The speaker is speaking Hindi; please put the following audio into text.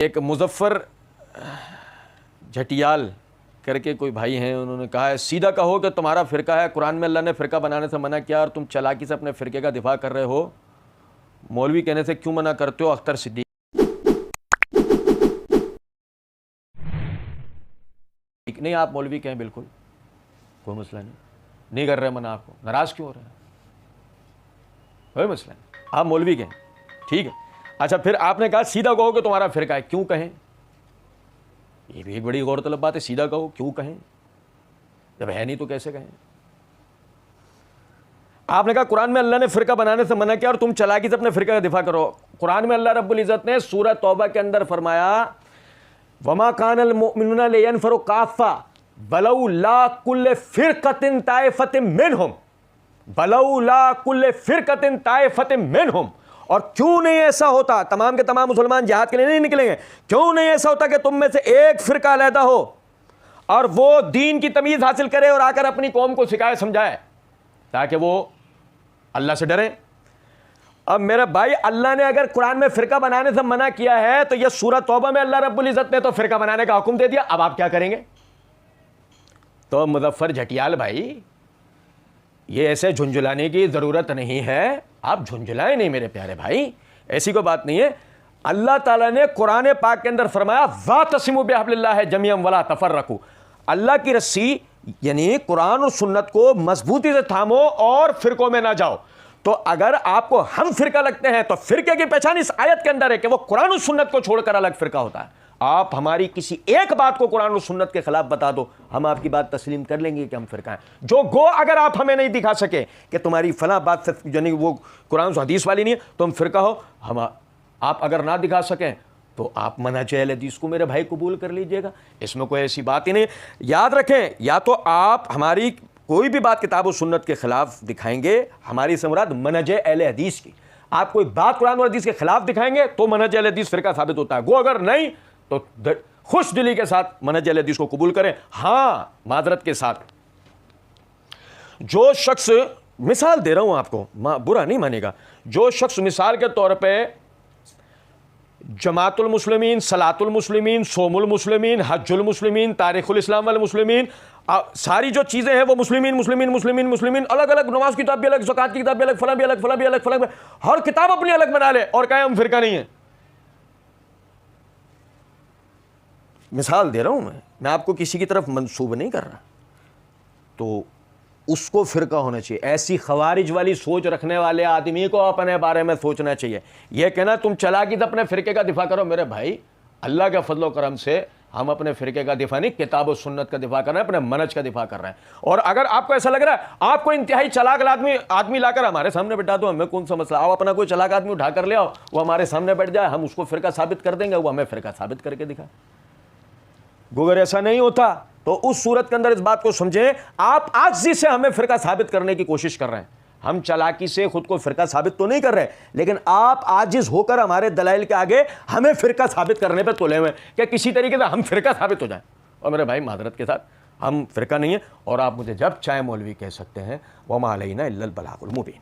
एक मुजफ्फर झटियाल करके कोई भाई हैं, उन्होंने कहा है सीधा कहो कि तुम्हारा फ़िरका है, कुरान में अल्लाह ने फ़िरका बनाने से मना किया और तुम चालाकी से अपने फ़िरके का दिफा कर रहे हो, मौलवी कहने से क्यों मना करते हो? अख्तर सिद्दीक नहीं, आप मौलवी कहें बिल्कुल कोई मसला नहीं कर रहे मना, आपको नाराज़ क्यों हो रहे हैं? कोई मसला नहीं, आप मौलवी कहें, ठीक है। अच्छा, फिर आपने कहा सीधा कहो कि तुम्हारा फ़िरका है, क्यों कहें? ये भी एक बड़ी गौरतलब बात है, सीधा कहो क्यों कहें? जब है नहीं तो कैसे कहें? आपने कहा कुरान में अल्लाह ने फ़िरका बनाने से मना किया और तुम चालाकी से अपने फ़िरका का दिफा करो। कुरान में अल्लाह रब्बुल इज़्ज़त ने सूरह तौबा के अंदर फरमाया वमा कानल मुमिनुना लियनफिरु काफ़ा वलौ ला कुल्ल फ़िरक़तिन ताइफ़तिन मिनहुम, वलौ ला कुल्ल फ़िरक़तिन ताइफ़तिन मिनहुम। और क्यों नहीं ऐसा होता, तमाम के तमाम मुसलमान जिहाद के लिए नहीं निकलेंगे, क्यों नहीं ऐसा होता कि तुम में से एक फ़िरका अलहदा हो और वो दीन की तमीज़ हासिल करे और आकर अपनी कौम को सिखाए समझाए ताकि वो अल्लाह से डरें। अब मेरे भाई, अल्लाह ने अगर कुरान में फ़िरका बनाने से मना किया है तो यह सूरह तौबा में अल्लाह रब्बुल इज़्ज़त ने तो फ़िरका बनाने का हुक्म दे दिया, अब आप क्या करेंगे? तो मुजफ्फर झटियाल भाई, ये ऐसे झुंझुलाने की ज़रूरत नहीं है, आप झुंझुलाएं नहीं मेरे प्यारे भाई, ऐसी कोई बात नहीं है। अल्लाह ताला ने कुरान पाक के अंदर फरमाया वातसिमू बिहब्लिल्लाहि जमीअन वला तफर्रकू, अल्लाह की रस्सी यानी कुरान और सुन्नत को मजबूती से थामो और फिरकों में ना जाओ। तो अगर आपको हम फिरका लगते हैं तो फिरके की पहचान इस आयत के अंदर है कि वो कुरान और सुन्नत को छोड़कर अलग फिरका होता है। आप हमारी किसी एक बात को कुरान और सुन्नत के खिलाफ बता दो, हम आपकी बात तस्लीम कर लेंगे कि हम फिरका हैं। जो गो अगर आप हमें नहीं दिखा सके कि तुम्हारी फला बात यानी वो कुरान और हदीस वाली नहीं है, तुम फिरका हो, हम आप अगर ना दिखा सकें तो आप मनहज अहले हदीस को मेरे भाई कबूल कर लीजिएगा, इसमें कोई ऐसी बात ही नहीं। याद रखें, या तो आप हमारी कोई भी बात किताब और सुन्नत के खिलाफ दिखाएंगे, हमारी से मुराद मनहज अहले हदीस की, आप कोई बात कुरान और हदीस के खिलाफ दिखाएंगे तो मनहज अहले हदीस फिरका साबित होता है। गो अगर नहीं तो खुश दिली के साथ मनहज अहले हदीस को कबूल करें। हाँ, माजरत के साथ, जो शख्स, मिसाल दे रहा हूं आपको, बुरा नहीं मानेगा, जो शख्स मिसाल के तौर पे जमातुल मुस्लिमीन, सलातुल मुस्लिमीन, सोमुल मुस्लिमीन, हज्जुल मुस्लिमीन, तारीखुल इस्लाम वाल मुस्लिमीन, सारी जो चीज़ें हैं वो मुस्लिमीन मुस्लिमीन मुस्लिमीन मुस्लिमीन, अलग अलग, नमाज की किताब भी अलग, ज़कात की किताब भी अलग, फला भी अलग, फला भी अलग, फला भी, हर किताब अपनी अलग बना ले और कहे हम फिरका नहीं है। मिसाल दे रहा हूं मैं आपको किसी की तरफ मंसूब नहीं कर रहा, तो उसको फिरका होना चाहिए। ऐसी खवारिज वाली सोच रखने वाले आदमी को अपने बारे में सोचना चाहिए। यह कहना तुम चालाकी से अपने फिरके का दिफा करो, मेरे भाई अल्लाह के फजलो करम से हम अपने फिरके का दिफा नहीं, किताब और सुन्नत का दिफा कर रहे हैं, अपने मनहज का दिफा कर रहे हैं। और अगर आपको ऐसा लग रहा है आपको इंतहाई चालाक आदमी लाकर हमारे सामने बैठा दो, हमें कौन सा मसला, आप अपना कोई चालाक आदमी उठा कर ले आओ, वो हमारे सामने बैठ जाए, हम उसको फिरका साबित कर देंगे, वो हमें फिरका साबित करके दिखाए। अगर ऐसा नहीं होता तो उस सूरत के अंदर इस बात को समझें, आप आजिज़ी से हमें फिरका साबित करने की कोशिश कर रहे हैं। हम चालाकी से खुद को फिरका साबित तो नहीं कर रहे, लेकिन आप आजिज़ होकर हमारे दलाइल के आगे हमें फिरका साबित करने पे तुले हुए कि किसी तरीके से हम फिरका साबित हो जाएं। और मेरे भाई, मादरत के साथ, हम फिरका नहीं है और आप मुझे जब चाहे मौलवी कह सकते हैं। वमा अलैना इल्लल बलागुल मुबीन।